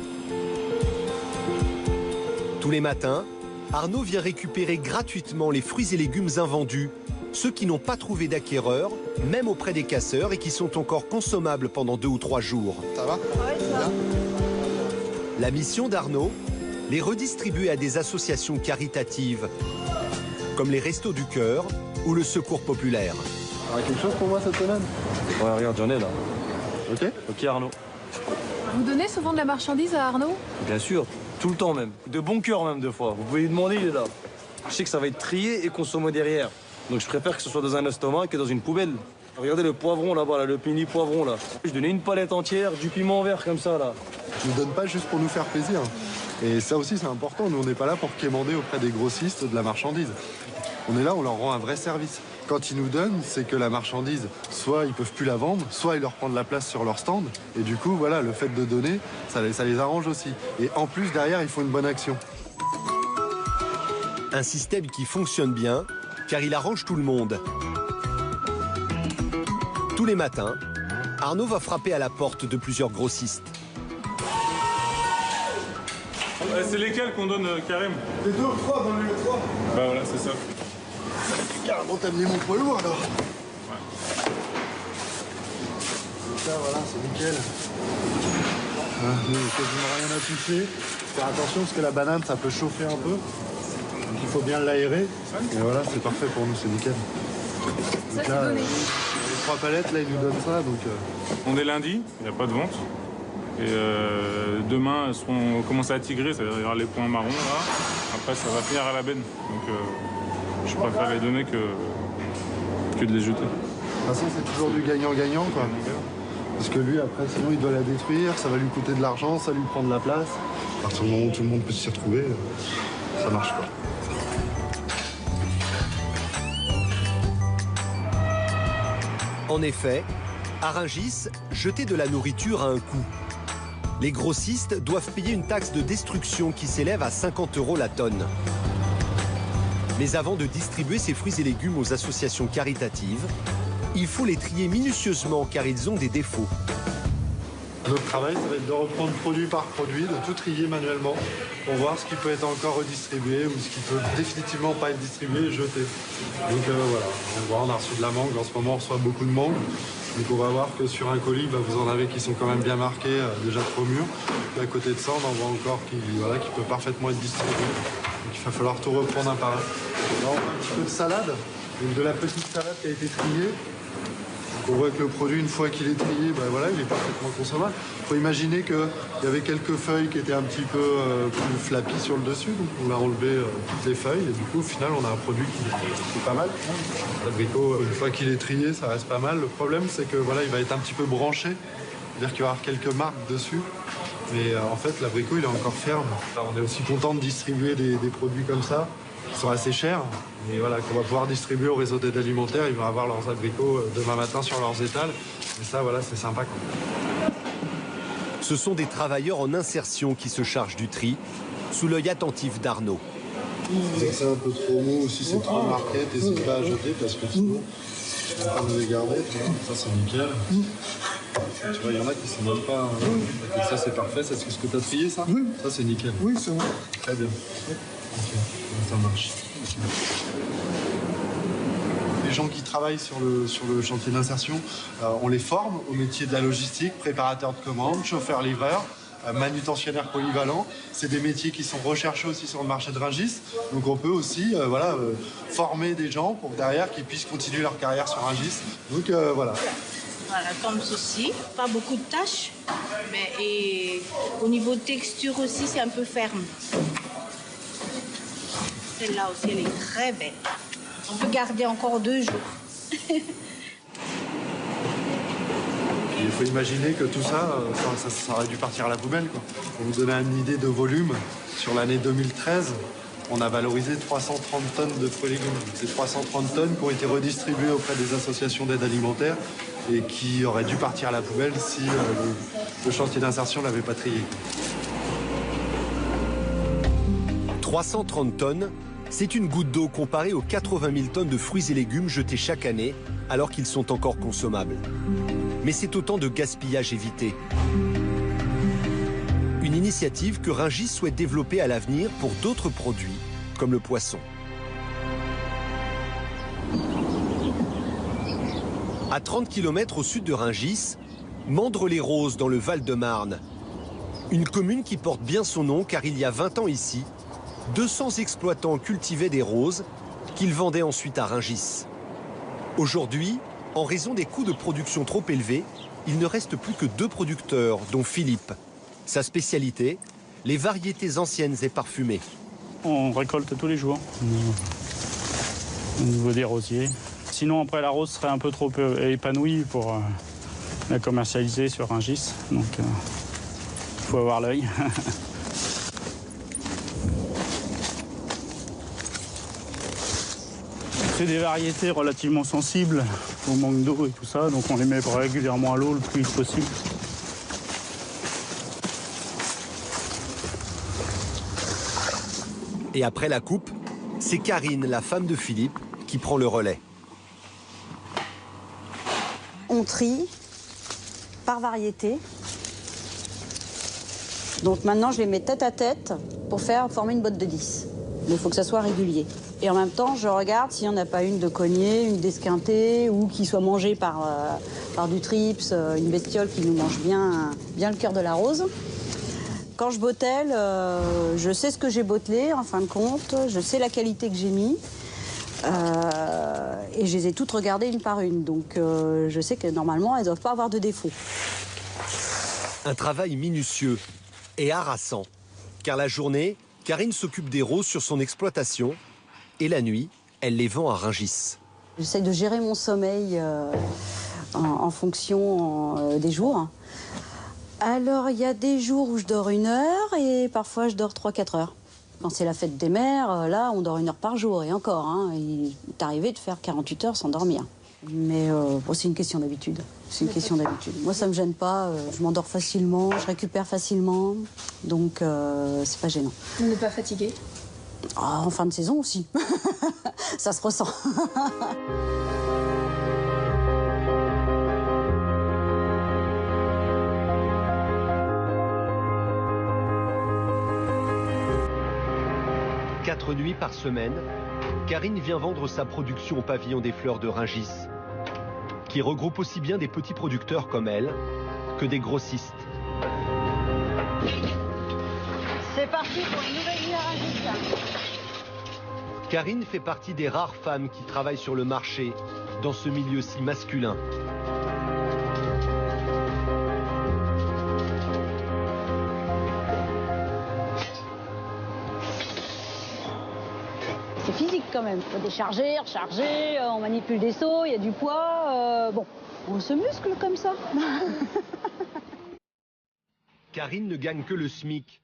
Tous les matins, Arnaud vient récupérer gratuitement les fruits et légumes invendus, ceux qui n'ont pas trouvé d'acquéreur, même auprès des casseurs, et qui sont encore consommables pendant 2 ou 3 jours. Ça va? Ouais, ça va. La mission d'Arnaud, les redistribuer à des associations caritatives, comme les Restos du Cœur ou le Secours Populaire. Quelque chose pour moi cette semaine? Ouais, regarde, j'en ai là. Ok. Ok, Arnaud. Vous donnez souvent de la marchandise à Arnaud? Bien sûr, tout le temps même. De bon cœur même, des fois. Vous pouvez lui demander, il est là. Je sais que ça va être trié et consommé derrière. Donc je préfère que ce soit dans un estomac que dans une poubelle. Regardez le poivron là-bas, là, le mini poivron là. Je donnais une palette entière, du piment vert comme ça là. Je ne donne pas juste pour nous faire plaisir. Et ça aussi c'est important, nous on n'est pas là pour quémander auprès des grossistes de la marchandise. On est là, on leur rend un vrai service. Quand ils nous donnent, c'est que la marchandise, soit ils peuvent plus la vendre, soit ils leur prennent la place sur leur stand. Et du coup, voilà, le fait de donner, ça les arrange aussi. Et en plus, derrière, ils font une bonne action. Un système qui fonctionne bien, car il arrange tout le monde. Tous les matins, Arnaud va frapper à la porte de plusieurs grossistes. C'est lesquels qu'on donne, Karim? Les 2 ou 3 dans le 3. Bah voilà, c'est ça. Carrément t'amener mon poids lourd alors. Ouais. Ça voilà, c'est nickel. Quasiment rien à toucher. Faire attention parce que la banane ça peut chauffer un peu. Donc il faut bien l'aérer. Et voilà, c'est parfait pour nous, c'est nickel. Donc là, les 3 palettes, là ils nous donnent ça. Donc, On est lundi, il n'y a pas de vente. Et demain, elles seront commencer à tigrer, c'est-à-dire il y aura les points marrons là. Après, ça va finir à la benne. Donc je préfère les donner que de les jeter. De toute façon, c'est toujours du gagnant-gagnant, quoi. Parce que lui, après, sinon, il doit la détruire, ça va lui coûter de l'argent, ça lui prend de la place. À partir du moment où tout le monde peut s'y retrouver, ça marche pas. En effet, à Rungis, jeter de la nourriture a un coût. Les grossistes doivent payer une taxe de destruction qui s'élève à 50 € la tonne. Mais avant de distribuer ces fruits et légumes aux associations caritatives, il faut les trier minutieusement car ils ont des défauts. Notre travail, ça va être de reprendre produit par produit, de tout trier manuellement pour voir ce qui peut être encore redistribué ou ce qui peut définitivement pas être distribué et jeté. Donc voilà, on a reçu de la mangue, en ce moment on reçoit beaucoup de mangue. Donc on va voir que sur un colis, vous en avez qui sont quand même bien marqués, déjà trop mûrs. Puis à côté de ça, on en voit encore qui peut parfaitement être distribué. Donc il va falloir tout reprendre un par un. Là, on a un petit peu de salade, donc de la petite salade qui a été triée. On voit que le produit, une fois qu'il est trié, voilà, il est parfaitement consommable. Il faut imaginer qu'il y avait quelques feuilles qui étaient un petit peu plus flappy sur le dessus, donc on a enlevé toutes les feuilles et du coup, au final, on a un produit qui est pas mal. L'abricot, une fois qu'il est trié, ça reste pas mal. Le problème, c'est que voilà, il va être un petit peu branché, c'est-à-dire qu'il va y avoir quelques marques dessus. Mais en fait, l'abricot, il est encore ferme. Alors, on est aussi content de distribuer des produits comme ça, qui sont assez chers, et voilà, qu'on va pouvoir distribuer au réseau d'aide alimentaire. Ils vont avoir leurs abricots demain matin sur leurs étals. Et ça, voilà, c'est sympa, quoi. Ce sont des travailleurs en insertion qui se chargent du tri, sous l'œil attentif d'Arnaud. C'est un peu trop mou, si c'est trop marquette, n'hésite pas à jeter parce que sinon, on va pas nous les garder. Ça, c'est nickel. Tu vois, il y en a qui ne s'en donnent pas. Et ça, c'est parfait. C'est ce que tu as trié, ça? Oui. Ça, c'est nickel. Oui, c'est bon. Très bien. Ok, ça marche. Les gens qui travaillent sur le chantier d'insertion, on les forme au métier de la logistique, préparateur de commandes, chauffeur-livreur, manutentionnaire polyvalent. C'est des métiers qui sont recherchés aussi sur le marché de Rungis. Donc on peut aussi former des gens pour derrière qu'ils puissent continuer leur carrière sur Rungis. Donc voilà. Voilà, comme ceci, pas beaucoup de tâches, mais et au niveau de texture aussi, c'est un peu ferme. Celle-là aussi, elle est très belle. On peut garder encore 2 jours. Il faut imaginer que tout ça, ça aurait dû partir à la poubelle, quoi. Pour vous donner une idée de volume, sur l'année 2013, on a valorisé 330 tonnes de fruits et légumes. C'est 330 tonnes qui ont été redistribuées auprès des associations d'aide alimentaire et qui auraient dû partir à la poubelle si le chantier d'insertion ne l'avait pas trié. 330 tonnes, c'est une goutte d'eau comparée aux 80 000 tonnes de fruits et légumes jetés chaque année, alors qu'ils sont encore consommables. mais c'est autant de gaspillage évité. Une initiative que Rungis souhaite développer à l'avenir pour d'autres produits, comme le poisson. À 30 km au sud de Rungis, Mandres-les-Roses dans le Val-de-Marne. Une commune qui porte bien son nom car il y a 20 ans ici, 200 exploitants cultivaient des roses qu'ils vendaient ensuite à Rungis. Aujourd'hui, en raison des coûts de production trop élevés, il ne reste plus que 2 producteurs, dont Philippe. Sa spécialité, les variétés anciennes et parfumées. On récolte tous les jours, au niveau des rosiers. Sinon, après, la rose serait un peu trop épanouie pour la commercialiser sur Rungis. Donc, il faut avoir l'œil. C'est des variétés relativement sensibles au manque d'eau et tout ça, donc on les met régulièrement à l'eau le plus vite possible. Et après la coupe, c'est Karine, la femme de Philippe, qui prend le relais. On trie par variété. Donc maintenant, je les mets tête à tête pour former une botte de 10. Mais il faut que ça soit régulier. Et en même temps, je regarde s'il n'y en a pas une de cognée, une d'esquintée, ou qui soit mangée par du trips, une bestiole qui nous mange bien le cœur de la rose. Quand je bottelle, je sais ce que j'ai bottelé, en fin de compte, je sais la qualité que j'ai mis. Et je les ai toutes regardées une par une. Donc je sais que normalement, elles ne doivent pas avoir de défaut. Un travail minutieux et harassant. Car la journée, Karine s'occupe des roses sur son exploitation. Et la nuit, elle les vend à Rungis. J'essaie de gérer mon sommeil en fonction des jours. Alors, il y a des jours où je dors 1 heure et parfois je dors 3-4 heures. Quand c'est la fête des mères, là, on dort 1 heure par jour. Et encore, hein, il est arrivé de faire 48 heures sans dormir. Mais bon, c'est une question d'habitude. C'est une question d'habitude. Moi, ça me gêne pas. Je m'endors facilement, je récupère facilement. Donc, c'est pas gênant. Vous n'êtes pas fatigué? En fin de saison aussi. Ça se ressent. Quatre nuits par semaine, Karine vient vendre sa production au pavillon des fleurs de Rungis, qui regroupe aussi bien des petits producteurs comme elle que des grossistes. C'est parti pour une nouvelle vie à Rungis. Karine fait partie des rares femmes qui travaillent sur le marché, dans ce milieu si masculin. C'est physique quand même. Il faut décharger, recharger, on manipule des seaux, il y a du poids. Bon, on se muscle comme ça. Karine ne gagne que le SMIC,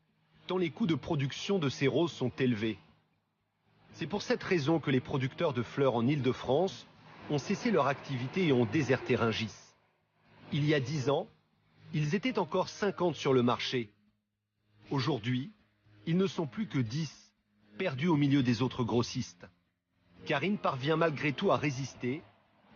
tant les coûts de production de ses roses sont élevés. C'est pour cette raison que les producteurs de fleurs en Île-de-France ont cessé leur activité et ont déserté Rungis. Il y a 10 ans, ils étaient encore 50 sur le marché. Aujourd'hui, ils ne sont plus que 10, perdus au milieu des autres grossistes. Karine parvient malgré tout à résister,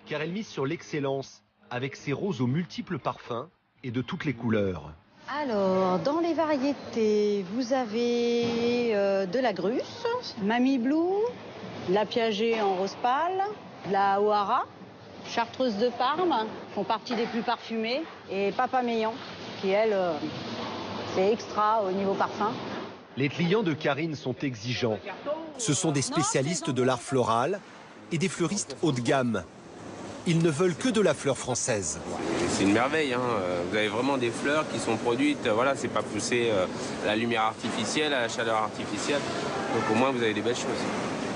car elle mise sur l'excellence, avec ses roses aux multiples parfums et de toutes les couleurs. Alors, dans les variétés, vous avez de la Grusse, Mamie Blue, la Piaget en rose pâle, la O'Hara, Chartreuse de Parme, font partie des plus parfumées, et Papa Meillan, qui elle, c'est extra au niveau parfum. Les clients de Karine sont exigeants. Ce sont des spécialistes de l'art floral et des fleuristes haut de gamme. Ils ne veulent que de la fleur française. C'est une merveille, hein. Vous avez vraiment des fleurs qui sont produites, voilà, c'est pas poussé à la lumière artificielle, à la chaleur artificielle. Donc au moins vous avez des belles choses.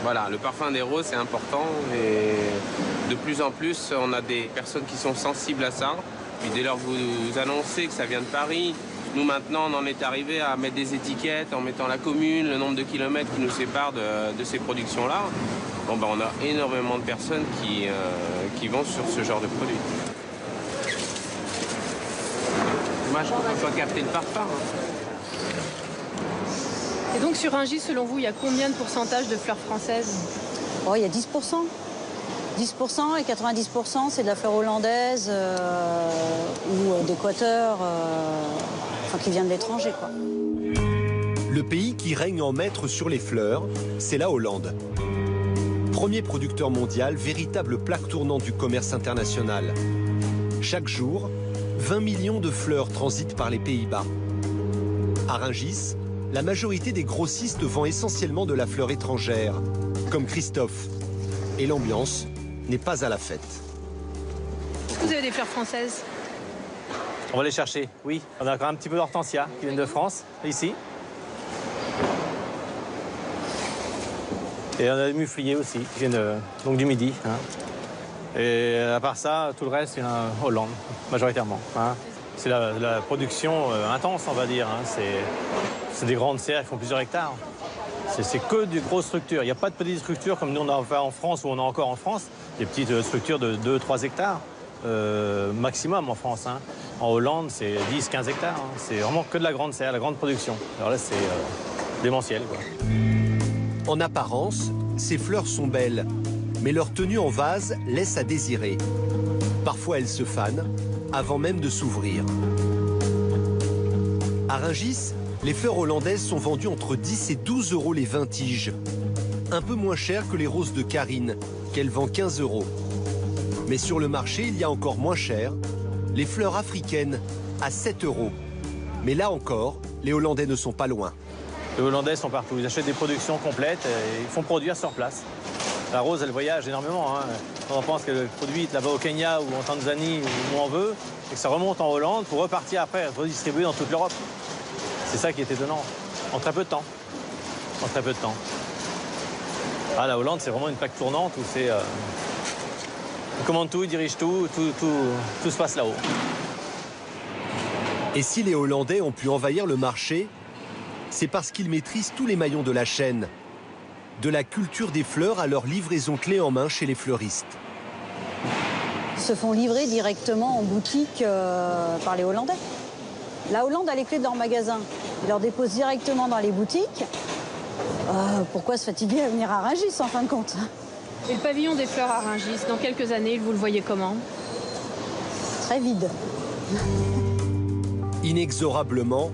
Voilà, le parfum des roses c'est important et de plus en plus on a des personnes qui sont sensibles à ça. Puis dès lors que vous annoncez que ça vient de Paris, nous maintenant on en est arrivé à mettre des étiquettes en mettant la commune, le nombre de kilomètres qui nous séparent de ces productions-là. Bon, ben, on a énormément de personnes qui vont sur ce genre de produit. Dommage qu'on ne peut pas capter le parfum. Hein. Et donc sur Rungis, selon vous, il y a combien de pourcentage de fleurs françaises? Oh, il y a 10%. 10% et 90% c'est de la fleur hollandaise ou d'Équateur, enfin qui vient de l'étranger, quoi. Le pays qui règne en maître sur les fleurs, c'est la Hollande. Premier producteur mondial, véritable plaque tournante du commerce international. Chaque jour, 20 millions de fleurs transitent par les Pays-Bas. À Rungis, la majorité des grossistes vend essentiellement de la fleur étrangère, comme Christophe. Et l'ambiance n'est pas à la fête. Est-ce que vous avez des fleurs françaises? On va les chercher, oui. On a encore un petit peu d'hortensia qui viennent de France, ici. Et on a des mufliers aussi, qui viennent donc du Midi. Hein. Et à part ça, tout le reste vient Hollande, majoritairement. Hein. C'est la production intense, on va dire. Hein. C'est des grandes serres qui font plusieurs hectares. C'est que des grosses structures. Il n'y a pas de petites structures comme nous on a en France ou on a encore en France. Des petites structures de 2-3 hectares maximum en France. Hein. En Hollande, c'est 10-15 hectares. Hein. C'est vraiment que de la grande serre, la grande production. Alors là, c'est démentiel, quoi. En apparence, ces fleurs sont belles, mais leur tenue en vase laisse à désirer. Parfois, elles se fanent avant même de s'ouvrir. À Rungis, les fleurs hollandaises sont vendues entre 10 et 12 euros les 20 tiges. Un peu moins cher que les roses de Karine, qu'elle vend 15 euros. Mais sur le marché, il y a encore moins cher, les fleurs africaines à 7 euros. Mais là encore, les Hollandais ne sont pas loin. Les Hollandais sont partout. Ils achètent des productions complètes et ils font produire sur place. La rose, elle voyage énormément. Hein. On pense qu'elle est produite là-bas au Kenya ou en Tanzanie ou où on veut, et que ça remonte en Hollande pour repartir après, être redistribué dans toute l'Europe. C'est ça qui est étonnant. En très peu de temps. En très peu de temps. Ah, la Hollande, c'est vraiment une plaque tournante où c'est... ils commandent tout, ils dirigent tout se passe là-haut. Et si les Hollandais ont pu envahir le marché, c'est parce qu'ils maîtrisent tous les maillons de la chaîne. De la culture des fleurs à leur livraison clé en main chez les fleuristes. Ils se font livrer directement en boutique par les Hollandais. La Hollande a les clés de leur magasin. Ils leur déposent directement dans les boutiques. Pourquoi se fatiguer à venir à Rungis en fin de compte? Et le pavillon des fleurs à Rungis, dans quelques années, vous le voyez comment? Très vide. Inexorablement,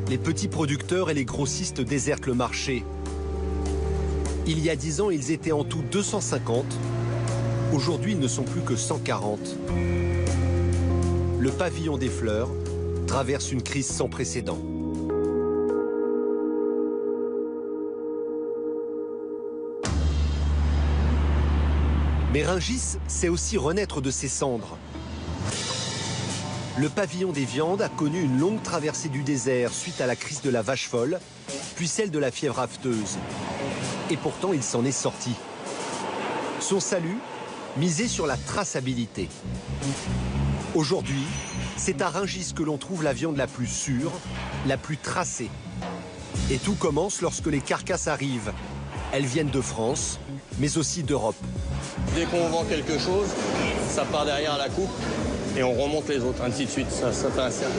les petits producteurs et les grossistes désertent le marché. Il y a 10 ans, ils étaient en tout 250. Aujourd'hui, ils ne sont plus que 140. Le pavillon des fleurs traverse une crise sans précédent. Mais Rungis, c'est aussi renaître de ses cendres. Le pavillon des viandes a connu une longue traversée du désert suite à la crise de la vache folle, puis celle de la fièvre afteuse. Et pourtant, il s'en est sorti. Son salut, misé sur la traçabilité. Aujourd'hui, c'est à Rungis que l'on trouve la viande la plus sûre, la plus tracée. Et tout commence lorsque les carcasses arrivent. Elles viennent de France, mais aussi d'Europe. Dès qu'on vend quelque chose, ça part derrière à la coupe et on remonte les autres, ainsi de suite. Ça fait un cercle.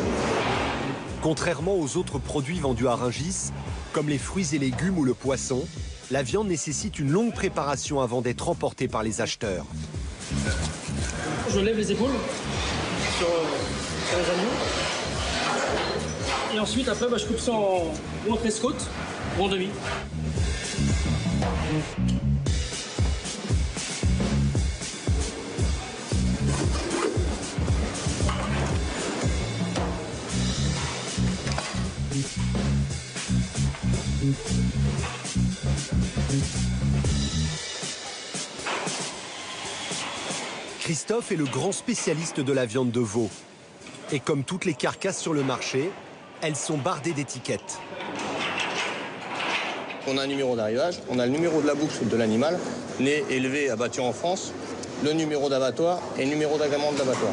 Contrairement aux autres produits vendus à Rungis, comme les fruits et légumes ou le poisson, la viande nécessite une longue préparation avant d'être emportée par les acheteurs. Je lève les épaules sur les agneaux. Et ensuite, après, je coupe ça en entrecôte ou en demi. Christophe est le grand spécialiste de la viande de veau. Et comme toutes les carcasses sur le marché, elles sont bardées d'étiquettes. On a un numéro d'arrivage, on a le numéro de la bouche de l'animal, né, élevé, abattu en France, le numéro d'abattoir et le numéro d'agrément de l'abattoir.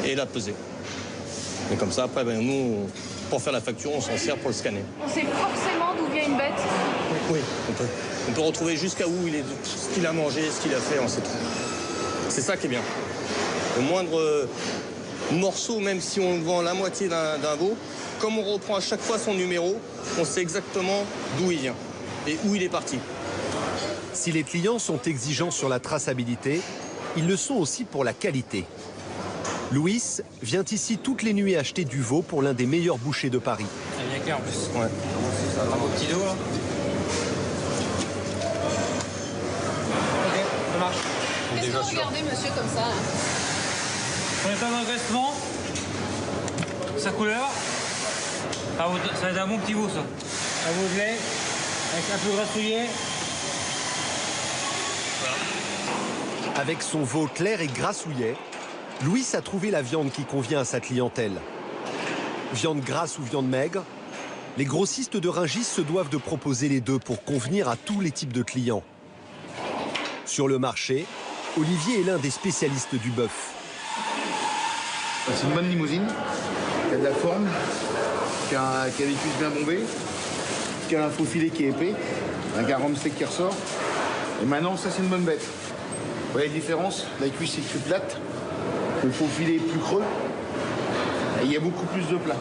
Et la pesée. Et comme ça, après, nous, pour faire la facture, on s'en sert pour le scanner. On sait forcément d'où vient une bête? Oui, on peut retrouver jusqu'à où il est, ce qu'il a mangé, ce qu'il a fait, on sait tout. C'est ça qui est bien. Le moindre morceau, même si on vend la moitié d'un veau, comme on reprend à chaque fois son numéro, on sait exactement d'où il vient et où il est parti. Si les clients sont exigeants sur la traçabilité, ils le sont aussi pour la qualité. Louis vient ici toutes les nuits acheter du veau pour l'un des meilleurs bouchers de Paris. C'est bien clair en plus. Ouais. Ça va un petit dos là. Ok, ça marche. Qu'est-ce que vous regardez, monsieur, comme ça? Son état d'engraissement, sa couleur. Ça va être un bon petit veau, ça. Un veau de lait, avec un peu grassouillé. Voilà. Avec son veau clair et grassouillet, Louis a trouvé la viande qui convient à sa clientèle. Viande grasse ou viande maigre, les grossistes de Rungis se doivent de proposer les deux pour convenir à tous les types de clients. Sur le marché, Olivier est l'un des spécialistes du bœuf. C'est une bonne limousine, qui a de la forme, qui a des cuisses bien bombées, qui a un faux filet qui est épais, un garum steak qui ressort. Et maintenant, ça c'est une bonne bête. Vous voyez la différence? La cuisse est plus plate, le faux filet est plus creux, et il y a beaucoup plus de plat.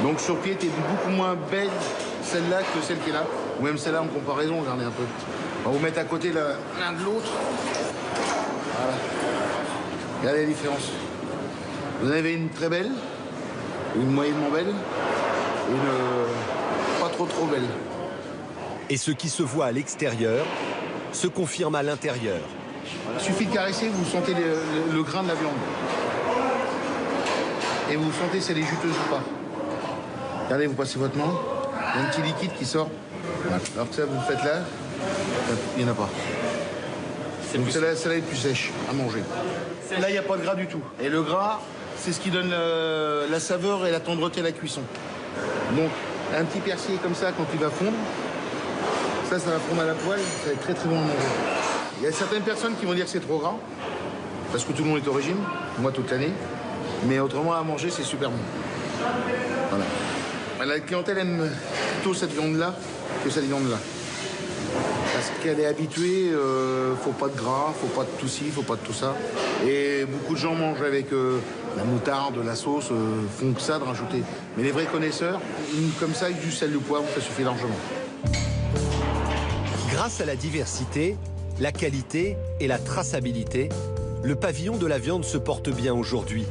Donc sur pied, t'es beaucoup moins belle celle-là que celle qui est là. Ou même celle-là en comparaison, regardez un peu. On va vous mettre à côté l'un de l'autre. Voilà. Regardez la différence. Vous en avez une très belle, une moyennement belle, et une pas trop belle. Et ce qui se voit à l'extérieur se confirme à l'intérieur. Il suffit de caresser, vous sentez le grain de la viande. Et vous sentez si elle est juteuse ou pas. Regardez, vous passez votre main, il y a un petit liquide qui sort. Voilà. Alors que ça, vous le faites là, il n'y en a pas. Donc celle-là est plus sèche à manger. Là, il n'y a pas de gras du tout. Et le gras, c'est ce qui donne la saveur et la tendreté à la cuisson. Donc, un petit persil comme ça, quand il va fondre, ça va fondre à la poêle, ça va être très bon à manger. Il y a certaines personnes qui vont dire que c'est trop gras, parce que tout le monde est au régime, moi toute l'année. Mais autrement, à manger, c'est super bon. Voilà. La clientèle aime plutôt cette viande-là que cette viande-là. Parce qu'elle est habituée, faut pas de gras, faut pas de tout ci, faut pas de tout ça. Et beaucoup de gens mangent avec la moutarde, la sauce, font que ça de rajouter. Mais les vrais connaisseurs, comme ça, avec du sel, du poivre, ça suffit largement. Grâce à la diversité, la qualité et la traçabilité, le pavillon de la viande se porte bien aujourd'hui.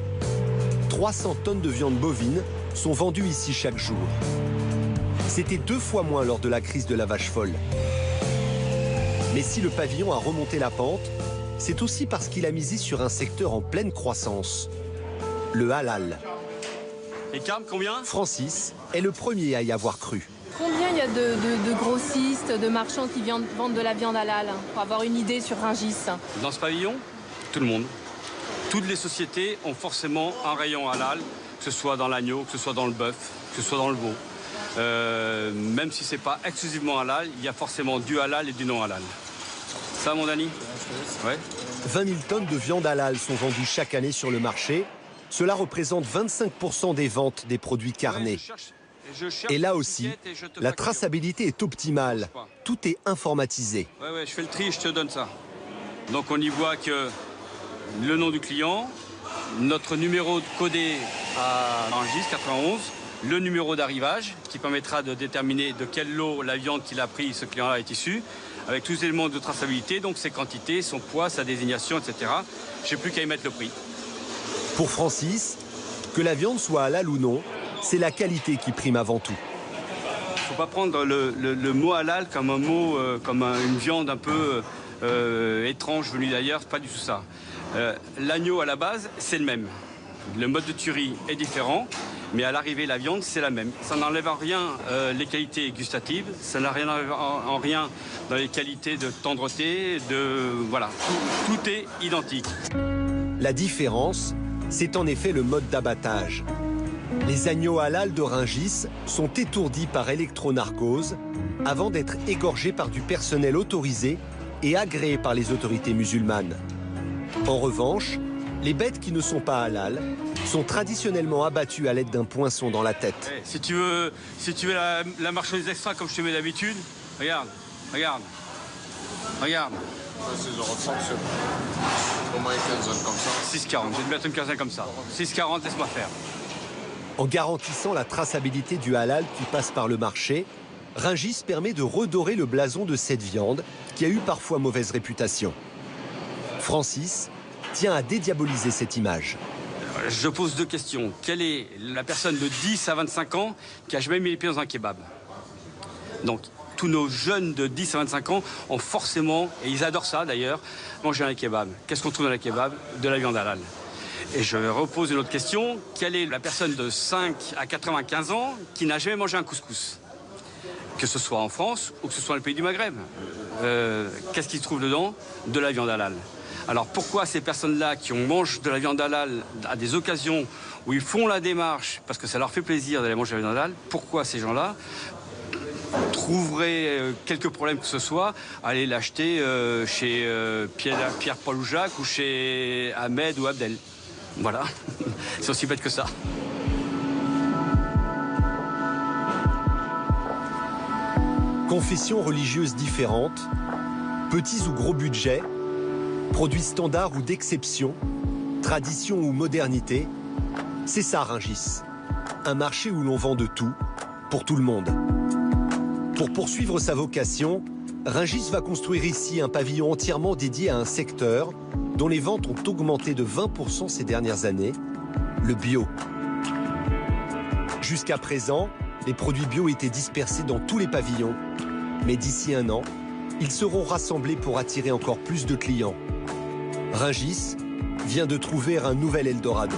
300 tonnes de viande bovine sont vendues ici chaque jour. C'était 2 fois moins lors de la crise de la vache folle. Mais si le pavillon a remonté la pente, c'est aussi parce qu'il a misé sur un secteur en pleine croissance, le halal. Et Carme, combien? Francis est le premier à y avoir cru. Combien il y a de grossistes, de marchands qui vendent de la viande halal, pour avoir une idée sur Rungis? Dans ce pavillon, tout le monde. Toutes les sociétés ont forcément un rayon halal, que ce soit dans l'agneau, que ce soit dans le bœuf, que ce soit dans le veau. Même si ce n'est pas exclusivement halal, il y a forcément du halal et du non halal. Ça, mon Dani? Ouais. 20 000 tonnes de viande halal sont vendues chaque année sur le marché. Cela représente 25% des ventes des produits carnés. Et là aussi, la traçabilité est optimale. Tout est informatisé. Ouais, je fais le tri et je te donne ça. Donc on y voit que le nom du client, notre numéro codé à Rungis 91, le numéro d'arrivage qui permettra de déterminer de quel lot la viande qu'il a pris, ce client-là est issu, avec tous les éléments de traçabilité, donc ses quantités, son poids, sa désignation, etc. Je n'ai plus qu'à y mettre le prix. Pour Francis, que la viande soit halal ou non, c'est la qualité qui prime avant tout. Il ne faut pas prendre le mot halal comme un mot, comme une viande un peu étrange venue d'ailleurs, c'est pas du tout ça. L'agneau à la base, c'est le même. Le mode de tuerie est différent, mais à l'arrivée, la viande, c'est la même. Ça n'enlève en rien les qualités gustatives, ça n'enlève en rien dans les qualités de tendreté, voilà, tout est identique. La différence, c'est en effet le mode d'abattage. Les agneaux halal de Rungis sont étourdis par électronarcose avant d'être égorgés par du personnel autorisé et agréé par les autorités musulmanes. En revanche, les bêtes qui ne sont pas halal sont traditionnellement abattues à l'aide d'un poinçon dans la tête. Hey, si tu veux la marchandise extra comme je te mets d'habitude, regarde. C'est genre fonction. Au moins une quinzaine comme ça. 6,40, je vais te mettre une quinzaine comme ça. 6,40, laisse-moi faire. En garantissant la traçabilité du halal qui passe par le marché, Rungis permet de redorer le blason de cette viande qui a eu parfois mauvaise réputation. Francis tient à dédiaboliser cette image. Je pose deux questions. Quelle est la personne de 10 à 25 ans qui a jamais mis les pieds dans un kebab? Donc, tous nos jeunes de 10 à 25 ans ont forcément, et ils adorent ça d'ailleurs, manger un kebab. Qu'est-ce qu'on trouve dans le kebab? De la viande halal. Et je repose une autre question. Quelle est la personne de 5 à 95 ans qui n'a jamais mangé un couscous? Que ce soit en France ou que ce soit dans le pays du Maghreb. Qu'est-ce qu'ils trouvent dedans? De la viande halal. Alors pourquoi ces personnes-là qui mangent de la viande halal à des occasions où ils font la démarche, parce que ça leur fait plaisir d'aller manger de la viande halal, pourquoi ces gens-là trouveraient quelques problèmes que ce soit à aller l'acheter chez Pierre, Paul ou Jacques ou chez Ahmed ou Abdel? Voilà, c'est aussi bête que ça. Confessions religieuses différentes, petits ou gros budgets, produits standards ou d'exception, tradition ou modernité, c'est ça Rungis. Un marché où l'on vend de tout, pour tout le monde. Pour poursuivre sa vocation, Rungis va construire ici un pavillon entièrement dédié à un secteur dont les ventes ont augmenté de 20% ces dernières années, le bio. Jusqu'à présent, les produits bio étaient dispersés dans tous les pavillons, mais d'ici un an, ils seront rassemblés pour attirer encore plus de clients. Rungis vient de trouver un nouvel Eldorado.